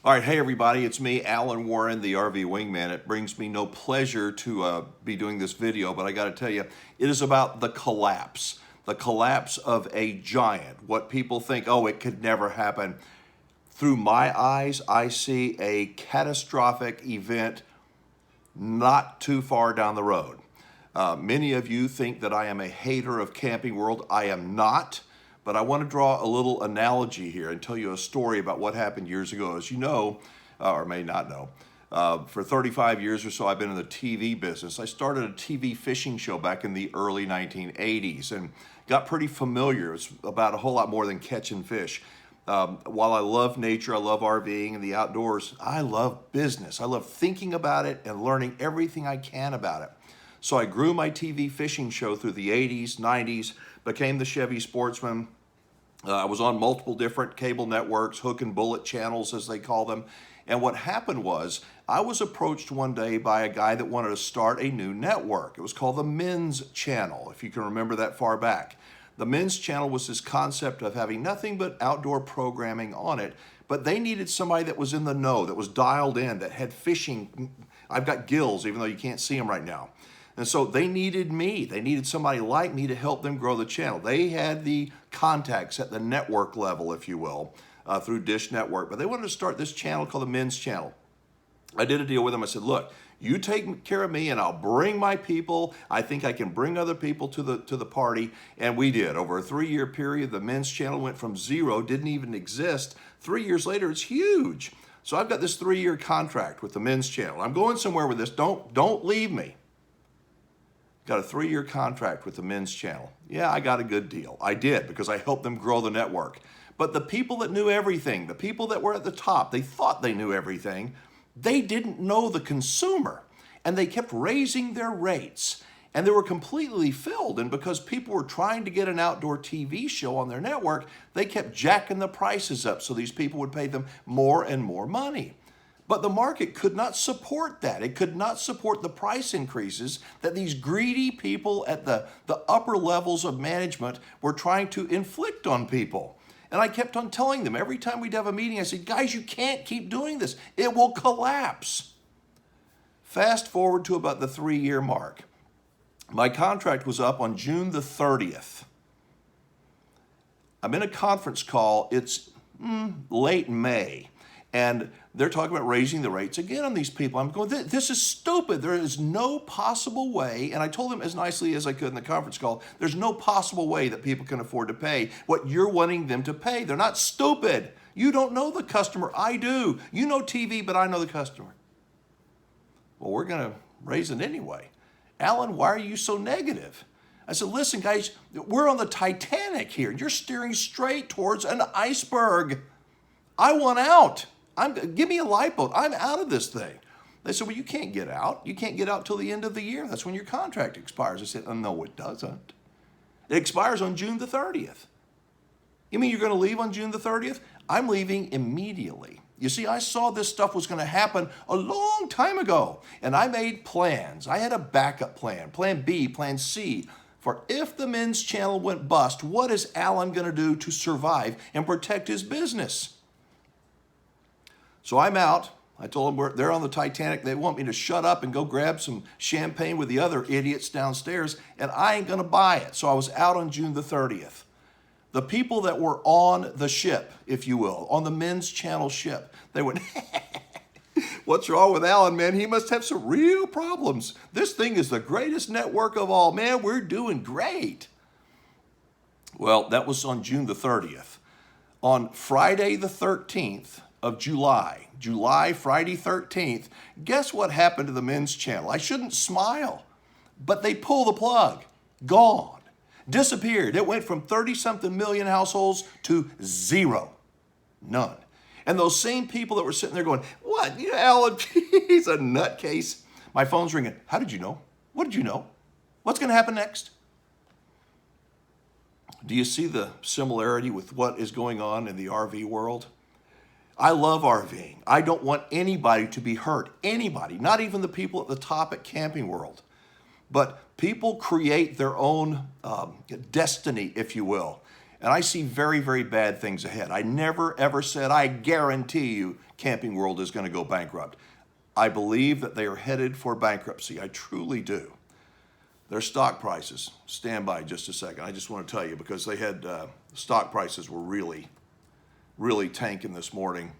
All right, hey everybody, it's me, Alan Warren, the RV Wingman. It brings me no pleasure to be doing this video, but I got to tell you, it is about the collapse of a giant. What people think, oh, it could never happen. Through my eyes, I see a catastrophic event not too far down the road. Many of you think that I am a hater of Camping World. I am not, but I want to draw a little analogy here and tell you a story about what happened years ago. As you know, or may not know, for 35 years or so, I've been in the TV business. I started a TV fishing show back in the early 1980s and got pretty familiar. It's about a whole lot more than catching fish. While I love nature, I love RVing and the outdoors, I love business. I love thinking about it and learning everything I can about it. So I grew my TV fishing show through the 80s, 90s, became the Chevy Sportsman. I was on multiple different cable networks, hook and bullet channels as they call them. And what happened was I was approached one day by a guy that wanted to start a new network. It was called the Men's Channel, if you can remember that far back. The Men's Channel was this concept of having nothing but outdoor programming on it, but they needed somebody that was in the know, that was dialed in, that had fishing. I've got gills, even though you can't see them right now. And so they needed me. They needed somebody like me to help them grow the channel. They had the contacts at the network level, if you will, through Dish Network, but they wanted to start this channel called the Men's Channel. I did a deal with them. I said, look, you take care of me and I'll bring my people. I think I can bring other people to the party. And we did. Over a 3-year period, the Men's Channel went from zero, didn't even exist. 3 years later, it's huge. So I've got this 3-year contract with the Men's Channel. I'm going somewhere with this. Don't leave me. Got a 3-year contract with the Men's Channel. Yeah, I got a good deal. I did, because I helped them grow the network. But the people that knew everything, the people that were at the top, they thought they knew everything. They didn't know the consumer, and they kept raising their rates, and they were completely filled. And because people were trying to get an outdoor TV show on their network, they kept jacking the prices up so these people would pay them more and more money. But the market could not support that. It could not support the price increases that these greedy people at the upper levels of management were trying to inflict on people. And I kept on telling them every time we'd have a meeting, I said, guys, you can't keep doing this. It will collapse. Fast forward to about the 3-year mark. My contract was up on June the 30th. I'm in a conference call. It's late May. And they're talking about raising the rates again on these people. I'm going, this is stupid. There is no possible way, and I told them as nicely as I could in the conference call, there's no possible way that people can afford to pay what you're wanting them to pay. They're not stupid. You don't know the customer. I do. You know TV, but I know the customer. Well, we're going to raise it anyway. Alan, why are you so negative? I said, listen, guys, we're on the Titanic here. You're steering straight towards an iceberg. I want out. Give me a lifeboat. I'm out of this thing. They said, well, you can't get out. You can't get out till the end of the year. That's when your contract expires. I said, oh, no, it doesn't. It expires on June the 30th. You mean you're going to leave on June the 30th? I'm leaving immediately. You see, I saw this stuff was going to happen a long time ago, and I made plans. I had a backup plan, plan B, plan C, for if the Men's Channel went bust, what is Alan going to do to survive and protect his business? So I'm out. I told them they're on the Titanic. They want me to shut up and go grab some champagne with the other idiots downstairs, and I ain't going to buy it. So I was out on June the 30th. The people that were on the ship, if you will, on the Men's Channel ship, they went, what's wrong with Alan, man? He must have some real problems. This thing is the greatest network of all. Man, we're doing great. Well, that was on June the 30th. On Friday the 13th, of July, Friday 13th, guess what happened to the Men's Channel? I shouldn't smile, but they pull the plug. Gone. Disappeared. It went from 30-something million households to zero. None. And those same people that were sitting there going, what? You know, Alan, he's a nutcase. My phone's ringing. How did you know? What did you know? What's going to happen next? Do you see the similarity with what is going on in the RV world? I love RVing. I don't want anybody to be hurt. Anybody, not even the people at the top at Camping World. But people create their own destiny, if you will. And I see very, very bad things ahead. I never, ever said, I guarantee you Camping World is going to go bankrupt. I believe that they are headed for bankruptcy. I truly do. Their stock prices, stand by just a second. I just want to tell you because they had, stock prices were really, really tanking this morning.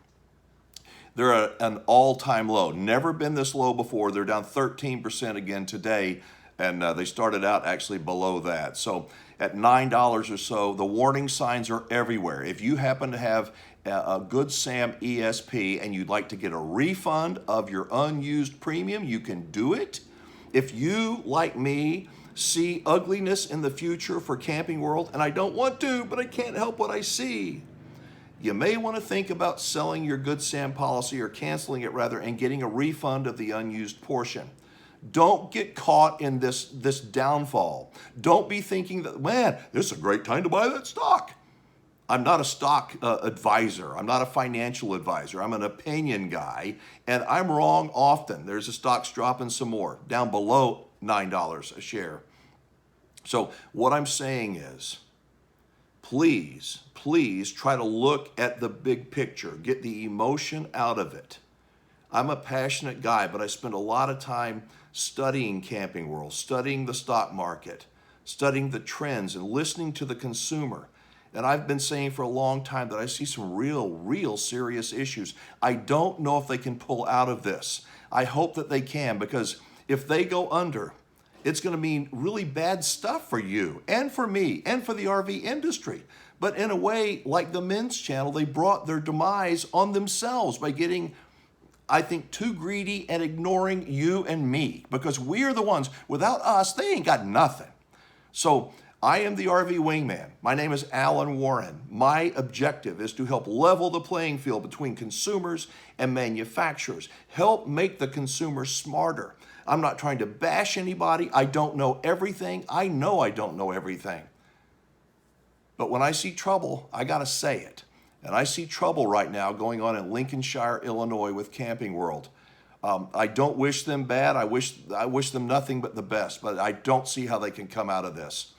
They're at an all-time low. Never been this low before. They're down 13% again today, and they started out actually below that. So at $9 or so, the warning signs are everywhere. If you happen to have a Good Sam ESP and you'd like to get a refund of your unused premium, you can do it. If you, like me, see ugliness in the future for Camping World, and I don't want to, but I can't help what I see, you may want to think about selling your Good Sam policy, or canceling it rather, and getting a refund of the unused portion. Don't get caught in this downfall. Don't be thinking that, man, this is a great time to buy that stock. I'm not a stock advisor. I'm not a financial advisor. I'm an opinion guy, and I'm wrong often. There's a stock's dropping some more, down below $9 a share. So what I'm saying is, please, please try to look at the big picture. Get the emotion out of it. I'm a passionate guy, but I spend a lot of time studying Camping World, studying the stock market, studying the trends, and listening to the consumer. And I've been saying for a long time that I see some real serious issues. I don't know if they can pull out of this. I hope that they can, because if they go under, it's going to mean really bad stuff for you and for me and for the RV industry. But in a way, like the men's channel, they brought their demise on themselves by getting, I think, too greedy and ignoring you and me, because we're the ones. Without us, they ain't got nothing. So I am the RV Wingman. My name is Alan Warren. My objective is to help level the playing field between consumers and manufacturers, help make the consumer smarter. I'm not trying to bash anybody. I don't know everything. I know I don't know everything. But when I see trouble, I got to say it. And I see trouble right now going on in Lincolnshire, Illinois with Camping World. I don't wish them bad. I wish them nothing but the best, but I don't see how they can come out of this.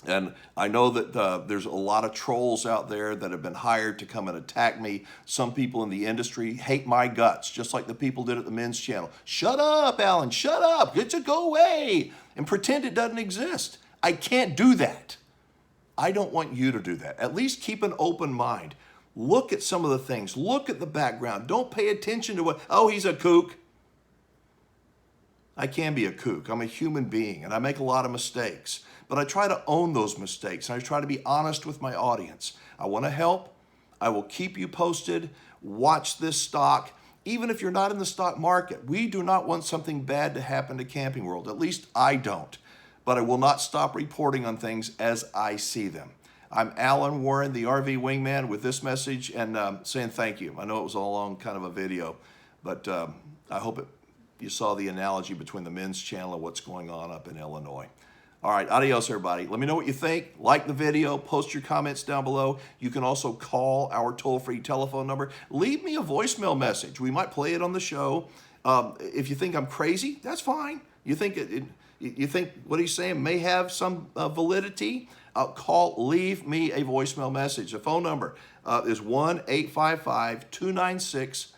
And I know that there's a lot of trolls out there that have been hired to come and attack me. Some people in the industry hate my guts, just like the people did at the men's channel. Shut up, Alan, shut up. Get to go away and pretend it doesn't exist. I can't do that. I don't want you to do that. At least keep an open mind. Look at some of the things. Look at the background. Don't pay attention to what, oh, he's a kook. I can be a kook. I'm a human being, and I make a lot of mistakes. But I try to own those mistakes, and I try to be honest with my audience. I want to help. I will keep you posted. Watch this stock. Even if you're not in the stock market, we do not want something bad to happen to Camping World. At least I don't. But I will not stop reporting on things as I see them. I'm Alan Warren, the RV Wingman, with this message and saying thank you. I know it was a long kind of a video, but I hope you saw the analogy between the men's channel and what's going on up in Illinois. All right, adios, everybody. Let me know what you think. Like the video. Post your comments down below. You can also call our toll-free telephone number. Leave me a voicemail message. We might play it on the show. If you think I'm crazy, that's fine. You think you think what he's saying may have some validity? Leave me a voicemail message. The phone number is 1-855-296-7469.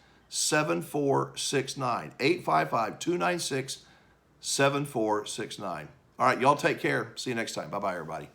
855-296-7469. All right, y'all take care. See you next time. Bye-bye, everybody.